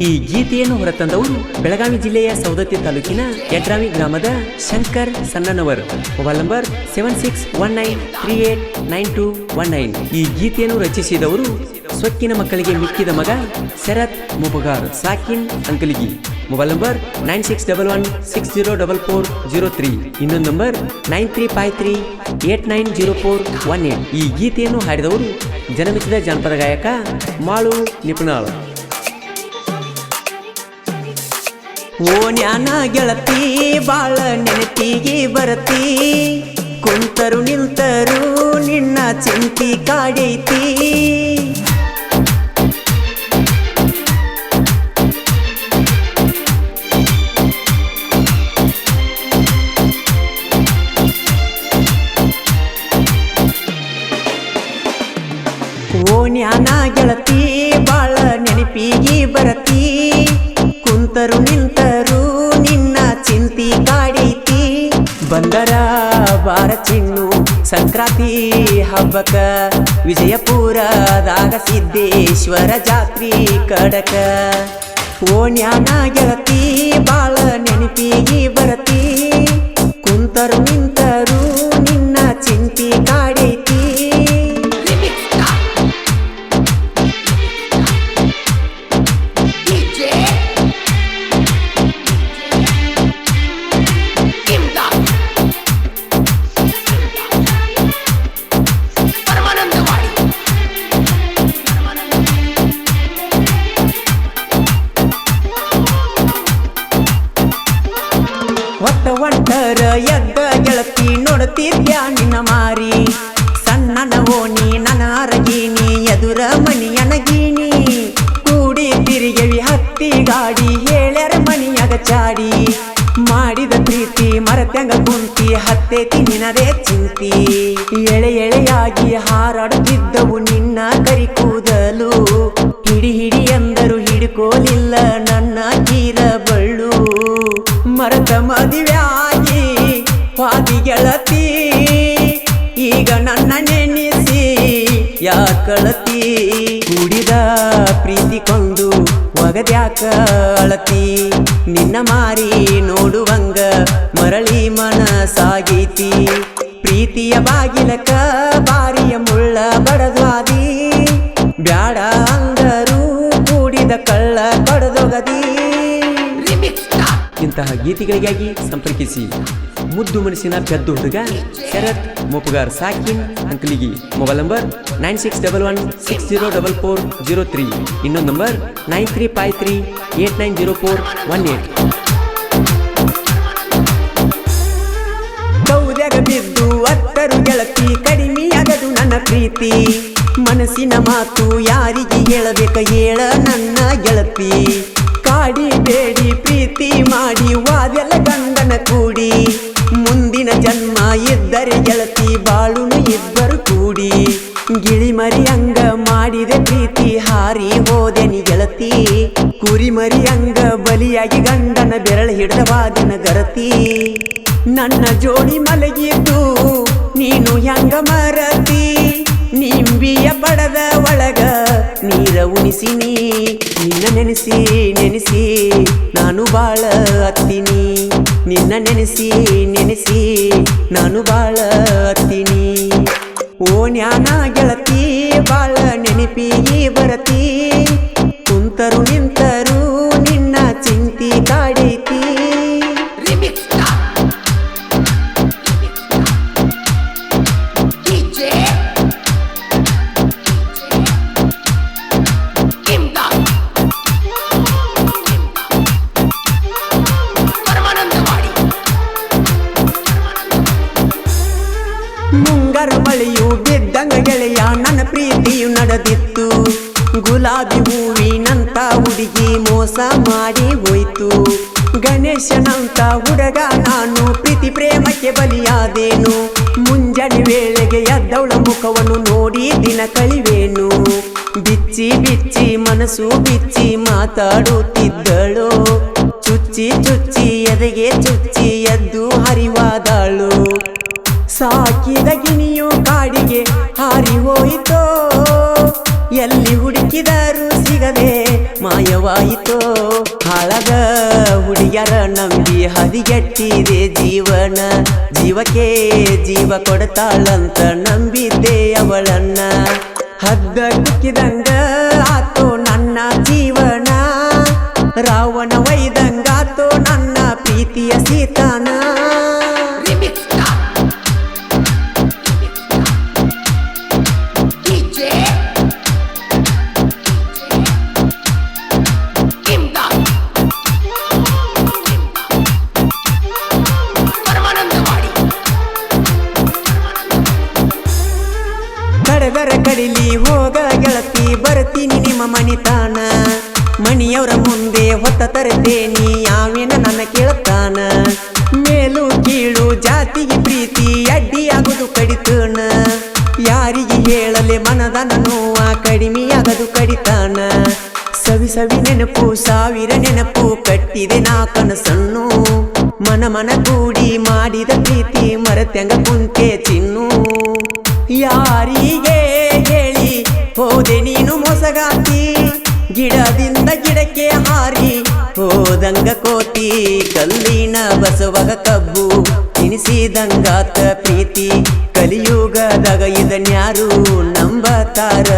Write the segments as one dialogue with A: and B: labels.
A: ಈ ಗೀತೆಯನ್ನು ಹೊರತಂದವರು ಬೆಳಗಾವಿ ಜಿಲ್ಲೆಯ ಸೌದತ್ತಿ ತಾಲೂಕಿನ ಯಡ್ರಾವಿ ಗ್ರಾಮದ ಶಂಕರ್ ಸಣ್ಣನವರ್. Mobile number 7619389219. ಈ ಗೀತೆಯನ್ನು ರಚಿಸಿದವರು ಸ್ವಕ್ಕಿನ ಮಕ್ಕಳಿಗೆ ಮಿಕ್ಕಿದ ಮಗ ಶರತ್ ಮುಪಗಾರ್ ಸಾಕಿನ್ ಅಂಕಲಿಗಿ. Mobile number 9611604403. ಇನ್ನೊಂದು ನಂಬರ್ 9353890418. ಈ ಗೀತೆಯನ್ನು ಹಾಡಿದವರು ಜನಮೆಚ್ಚಿದ ಜಾನಪದ ಗಾಯಕ ಮಾಳು ನಿಪುಣಾಳ್. ಓ ನ್ಯಾನ ಗೆಳತಿ ಬಾಳ ನೆನಪಿಗೆ ಬರತಿ, ಕುಂತರು ನಿಂತರು ನಿನ್ನ ಚಿಂತಿ ಕಾಡೈತಿ. ಓ ನ್ಯಾನ ಗೆಳತಿ ಬಾಳ ನೆನಪಿಗೆ ಬರತಿ, ಕುಂತರು ನಿಂತರು ನಿನ್ನ ಚಿಂತಿ ಕಾಡೈತಿ. ಬಂದರ ಬಾರ ಚಿನ್ನು ಸಂಕ್ರಾಂತಿ ಹಬ್ಬಕ, ವಿಜಯಪುರದಾಗ ಸಿದ್ದೇಶ್ವರ ಜಾತ್ರಿ ಕಡಕ. ಓ ನ್ಯಾನ ಗೆಳತಿ ಬಾಳ ನೆನಪಿಗೆ ಬರತಿ, ಕುಂತರು ನಿಂತರು ನಿನ್ನ ಚಿಂತಿ ಕಾಡೈತಿ. ಒಂಟರ ಎದ್ದ ಗೆಳತಿ ನೋಡುತ್ತಿದ್ಯ ನಿನ್ನ ಮಾರಿ, ಸಣ್ಣನ ಓಣಿ ನನ್ನ ಅರಗೀನಿ ಎದುರ ಮಣಿಯನಗೀನಿ. ಕೂಡಿ ತಿರುಗವಿ ಹತ್ತಿ ಗಾಡಿ ಹೇಳ್ಯಾರ ಮಣಿಯಾಗ ಚಾಡಿ, ಮಾಡಿದ ಪ್ರೀತಿ ಮರತ್ಯಂಗ ಕುಂತಿ ಹತ್ತೇತಿ ನಿನದೇ ಚಿಂತಿ. ಎಳೆ ಎಳೆಯಾಗಿ ಹಾರಾಡುತ್ತಿದ್ದವು ನಿನ್ನ ಕರಿ ಕೂದಲು, ಹಿಡಿ ಹಿಡಿ ಎಂದರು ಹಿಡ್ಕೋಲಿಲ್ಲ ನನ್ನ ಕೀರ ಬಳ್ಳು. ಮರತ ಮದುವೆಯಾಗಿ ಪಾದಿ ಗೆಳತಿ, ಈಗ ನನ್ನ ನೆನೆಸಿ ಯಾಕಳತಿ. ಕುಡಿದ ಪ್ರೀತಿ ಕೊಂಡು ಒಗದ್ಯಾಕ ಅಳತಿ, ನಿನ್ನ ಮಾರಿ ನೋಡುವಂಗ ಮರಳಿ ಮನಸಾಗೈತಿ. ಪ್ರೀತಿಯ ಬಾಗಿಲಕ ಬಾರಿಯ ಮುಳ್ಳ ಬಡದ್ವಾದಿ, ಬ್ಯಾಡ ಅಂದರು ಕೂಡಿದ ಕಳ್ಳ ಕಡದೊಗದಿ. ಇಂತಹ ಗೀತೆಗಳಿಗಾಗಿ ಸಂಪರ್ಕಿಸಿ ಮುದ್ದು ಮನಸ್ಸಿನ ಪೆದ್ದು ಹುಡುಗ ಶರತ್ ಮುಪಗಾರ್ ಸಾಕಿನ್ ಅಂಕಲಿಗಿ. Mobile number 9611604403. ಇನ್ನೊಂದು ನಂಬರ್ 9353890418. ಕೌದ್ಯಾಗ ಬಿದ್ದು ಅತ್ತರು ಗೆಳತಿ ಕಡಿಮೆಯಾಗದು ನನ್ನ ಪ್ರೀತಿ, ಮನಸ್ಸಿನ ಮಾತು ಯಾರಿಗೆ ಹೇಳಬೇಕ ಹೇಳ ನನ್ನ ಗೆಳತಿ. ಕಾಡಿ ಬೇಡಿ ಪ್ರೀತಿ ಮಾಡಿ ವಾದೆಲ್ಲ ಗಂಡನ ಕೂಡಿ, ಮುಂದಿನ ಜನ್ಮ ಇದ್ದರೆ ಗೆಳತಿ ಬಾಳುನು ಇಬ್ಬರು ಕೂಡಿ. ಗಿಳಿ ಮರಿ ಅಂಗ ಮಾಡಿದೆ ಪ್ರೀತಿ ಹಾರಿ ಹೋದೆನಿ ಗೆಳತಿ, ಕುರಿ ಮರಿ ಅಂಗ ಬಲಿಯಾಗಿ ಗಂಡನ ಬೆರಳ ಹಿಡಿದ ವಾದಿನ ಗರತಿ. ನನ್ನ ಜೋಡಿ ಮಲಗಿದ್ದು ನೀನು ಹೆಂಗ ಮರತಿ, ನಿಂಬಿಯ ಪಡದ ಒಳಗ ನೀರ ಉಣಿಸಿನಿ. ನಿನ್ನ ನೆನೆಸಿ ನೆನೆಸಿ ನಾನು ಬಾಳ ಹತ್ತೀನಿ, ನಿನ್ನ ನೆನೆಸಿ ನೆನೆಸಿ ನಾನು ಬಾಳ ಹತ್ತೀನಿ. ಓ ನ್ಯಾನ ಗೆಳತಿ ಬಾಳ ನೆನಪಿಗೆ ಬರತಿ, ಕುಂತರು ನಿಂತರು ನಿನ್ನ ಚಿಂತಿ ಕಾಡೈತಿ. ಮುಂಗಾರು ಮಳೆಯು ಬಿದ್ದಂಗ ಗೆಳೆಯ ನನ್ನ ಪ್ರೀತಿಯು ನಡೆದಿತ್ತು, ಗುಲಾಬಿ ಹೂವಿನಂತ ಹುಡುಗಿ ಮೋಸ ಮಾಡಿ ಹೋಯ್ತು. ಗಣೇಶನಂತ ಹುಡುಗ ನಾನು ಪ್ರೀತಿ ಪ್ರೇಮಕ್ಕೆ ಬಲಿಯಾದೇನು, ಮುಂಜಾನೆ ವೇಳೆಗೆ ಎದ್ದವಳ ಮುಖವನ್ನು ನೋಡಿ ದಿನ ಕಳಿವೇನು. ಬಿಚ್ಚಿ ಬಿಚ್ಚಿ ಮನಸ್ಸು ಬಿಚ್ಚಿ ಮಾತಾಡುತ್ತಿದ್ದಳು, ಚುಚ್ಚಿ ಚುಚ್ಚಿ ಎದೆಗೆ ಚುಚ್ಚಿ ಎದ್ದು ಹರಿವಾದಳು. ಸಾಕಿದ ಗಿಣಿಯು ಕಾಡಿಗೆ ಹಾರಿ ಹೋಯಿತೋ, ಎಲ್ಲಿ ಹುಡುಕಿದರೂ ಸಿಗದೆ ಮಾಯವಾಯಿತೋ ಹಾಳದ ಹುಡುಗ್ಯಾರ ನಂಬಿ ಹದಿಗೆಟ್ಟಿದೆ ಜೀವನ ಜೀವಕ್ಕೆ ಜೀವ ಕೊಡ್ತಾಳಂತ ನಂಬಿದ್ದೆ ಅವಳನ್ನ ಹದ್ದ ಕುಕ್ಕಿದಂಗ ಆತೋ ನನ್ನ ಜೀವನ ರಾವಣ ವೈದಂಗಾತೋ ನನ್ನ ಪ್ರೀತಿಯ ಸೀತಾನ ಕಡದರ ಕಡಿಲಿ ಹೋಗ ಗೆಳತಿ ಬರ್ತೀನಿ ನಿಮ್ಮ ಮಣಿತಾನ ಮಣಿಯವರ ಮುಂದೆ ಹೊತ್ತ ತರ್ತೇನಿ ಯಾವೇನ ನನ್ನ ಕೇಳ್ತಾನ ಮೇಲು ಕೀಳು ಜಾತಿಗೆ ಪ್ರೀತಿ ಅಡ್ಡಿಯಾಗುದು ಕಡಿತನ ಯಾರಿಗೆ ಹೇಳಲೆ ಮನದನ ನೋವ ಕಡಿಮೆಯಾಗದು ಕಡಿತಾನ ಸವಿ ಸವಿ ನೆನಪು ಸಾವಿರ ನೆನಪು ಕಟ್ಟಿದೆ ನಾ ಕನಸನ್ನು ಮನ ಮನ ಕೂಡಿ ಮಾಡಿದ ಪ್ರೀತಿ ಮರೆತ್ಯಂಗ ಕುಂತೆ ಚಿನ್ನು ಯಾರಿಗೆ ಹೇಳಿ ಹೋದೆ ನೀನು ಮೊಸಗಾತಿ ಗಿಡದಿಂದ ಗಿಡಕ್ಕೆ ಹಾರಿ ಹೋದಂಗ ಕೋತಿ ಕಲ್ಲಿನ ಬಸವಗ ಕಬ್ಬು ತಿನಿಸಿದಂಗಾತ ಪ್ರೀತಿ ಕಲಿಯುಗದಾಗ ಇದನ್ಯಾರು ನಂಬತಾರ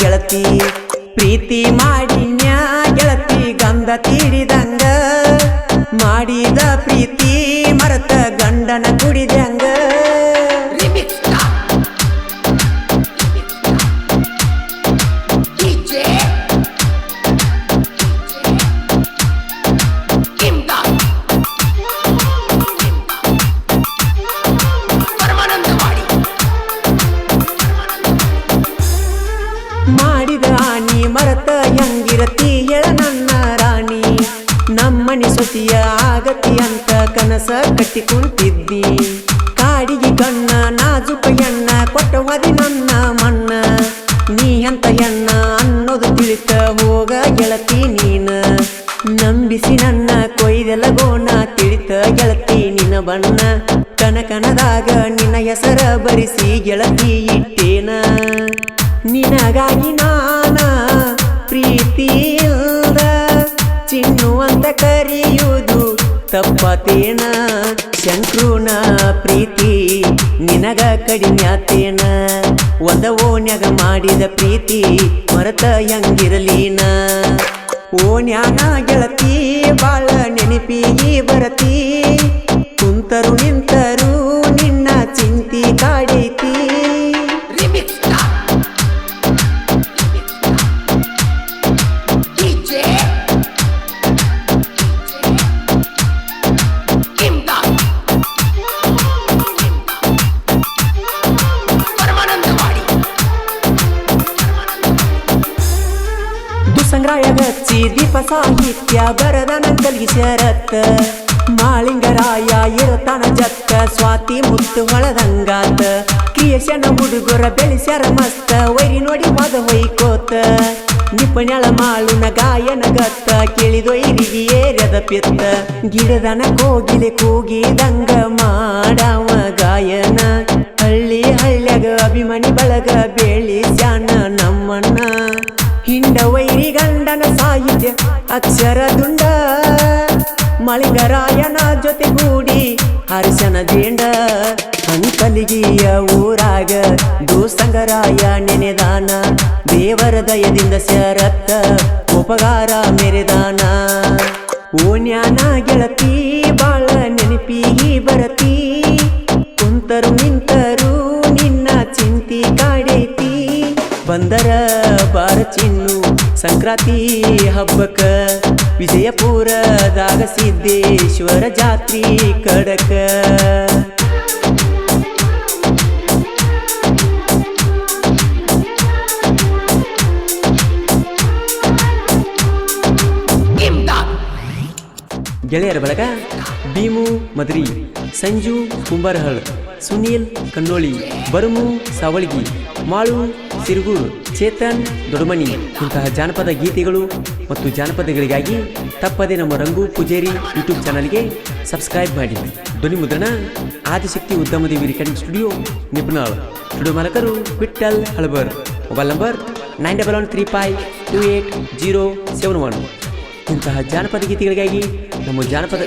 A: ಗೆಳತಿ ಪ್ರೀತಿ ಮಾಡಿನ್ಯಾ ಗೆಳತಿ ಗಂಧ ತೀಡಿದಂಗ ಮಾಡಿದ ಪ್ರೀತಿ ಮರತ ಗಂಡನ ಕುಡಿದಂಗ ಮಾಡಿದ ಆನಿ ಮರತ ಹೆಂಗಿರತಿ ಹೇಳ ನನ್ನ ರಾಣಿ ನಮ್ಮನಿ ಸೊಸಿಯ ಆಗತಿ ಅಂತ ಕನಸ ಕಟ್ಟಿ ಕುಂತಿದ್ದಿ ಕಾಡಿಗೆ ಕಣ್ಣ ನಾಜುಕ ಹೆಣ್ಣ ಕೊಟ್ಟವದಿ ನನ್ನ ಮಣ್ಣ ನೀ ಅಂತ ಹೆಣ್ಣ ಅನ್ನೋದು ತಿಳಿತ ಹೋಗ ಗೆಳತಿ ನೀನ ನಂಬಿಸಿ ನನ್ನ ಕೊಯ್ದೆಲ್ಲ ಗೋಣ ತಿಳಿತ ಗೆಳತಿ ನಿನ್ನ ಬಣ್ಣ ಕನಕನದಾಗ ನಿನ್ನ ಹೆಸರ ಬರಿಸಿ ಗೆಳತಿ ಇಟ್ಟೇನ ನಿನಗಾಗಿ ನಾನ ಪ್ರೀತಿಯಿಂದ ಚಿನ್ನು ಅಂತ ಕರೆಯುವುದು ತಪ್ಪತೇನ ಶಂಕ್ರುನ ಪ್ರೀತಿ ನಿನಗ ಕಡಿಮ್ಯಾತೇನ ಒಂದ ಓಣ್ಯಾಗ ಮಾಡಿದ ಪ್ರೀತಿ ಮರತ ಹೆಂಗಿರಲೀನ ಓಣ್ಯಾನ ಗೆಳತಿ ಬಾಳ ನೆನಪಿಗೆ ಬರತಿ ಕುಂತರು ನಿಂತರು ನಿನ್ನ ಚಿಂತಿ ಕಾಡೈತಿ ಸಂಗ್ರಾಯ ಗಚ್ಚಿ ದೀಪ ಸಾಹಿತ್ಯ ಬರದನ ಕಲ್ಗಿ ಶರತ್ ಮಾಳಿಂಗರಾಯ ಇರತಾನ ಜತ್ತ ಸ್ವಾತಿ ಮುತ್ತು ಹೊಳದಂಗಾತ ಕ್ರಿಯೇಷನ್ ಹುಡುಗರ ಬೆಳೆಸ್ಯಾರ ಮಸ್ತ ವೈರಿ ನೋಡಿ ಮದ ಹೊಯ್ಕೋತ ನಿಪಣ್ಯಾಳ ಮಾಳುನ ಗಾಯನ ಗತ್ತ ಕೇಳಿದೊಯ್ರಿಗೆ ಏರ್ಯದ ಪಿತ್ತ ಗಿಡದನ ಕೋಗಿಲೆ ಕೂಗಿದಂಗ ಮಾಡವ ಗಾಯನ ಹಳ್ಳಿ ಹಳ್ಳ್ಯಾಗ ಅಭಿಮಾನಿ ಬಳಗ ಬೆಳಿಸ್ಯಾನ ನಮ್ಮಣ್ಣ ಹಿಂಡ ವೈರಿ ಗಂಡನ ಸಾಹಿತ್ಯ ಅಕ್ಷರ ದುಂಡ ಮಳಿಂಗರಾಯನ ಜೊತೆಗೂಡಿ ಹರ್ಷನ ಜೇಂಡ ಅಂಕಲಿಗಿಯ ಊರಾಗ ದೋಸ್ತಂಗರಾಯ ನೆನೆದಾನ ದೇವರ ದಯದಿಂದ ಶರತ್ತ ಉಪಕಾರ ಮೆರೆದಾನ ಓಣ್ಯಾನ ಗೆಳತಿ ಬಾಳ ನೆನಪಿಗಿ ಬರತಿ ಕುಂತರು ನಿಂತರು ನಿನ್ನ ಚಿಂತಿ ಕಾಡೈತಿ ಬಂದರ ಬಾರ ಚಿನ್ನು ಸಂಕ್ರಾಂತಿ ಹಬ್ಬಕ್ಕ ವಿಜಯಪುರದಾಗ ಸಿದ್ದೇಶ್ವರ ಜಾತ್ರಿ ಕಡಕ ಗೆಳೆಯರ ಬಳಗ ಭೀಮು ಮದ್ರಿ, ಸಂಜು ಕುಂಬಾರಹಳ್, ಸುನೀಲ್ ಕನ್ನೋಳಿ, ಬರುಮು ಸಾವಳಗಿ, ಮಾಳು ಸಿರುಗೂರು, ಚೇತನ್ ದೊಡಮನಿ ಇಂತಹ ಜಾನಪದ ಗೀತೆಗಳು ಮತ್ತು ಜಾನಪದಗಳಿಗಾಗಿ ತಪ್ಪದೆ ನಮ್ಮ ರಂಗು ಪೂಜೇರಿ ಯೂಟ್ಯೂಬ್ ಚಾನಲ್ಗೆ ಸಬ್ಸ್ಕ್ರೈಬ್ ಮಾಡಿ. ಧ್ವನಿ ಮುದ್ರಣ ಆದಿಶಕ್ತಿ ಉದ್ಯಮದೇವಿ ರೆಕಾರ್ಡಿಂಗ್ ಸ್ಟುಡಿಯೋ ನಿಪುಣಾಳ್. ಸ್ಟುಡಿಯೋ ಮಾಲಕರು ವಿಠಲ್ ಹಳಬರ್. Mobile number 9135 2871. ಇಂತಹ ಜಾನಪದ ಗೀತೆಗಳಿಗಾಗಿ ನಮ್ಮ ಜಾನಪದ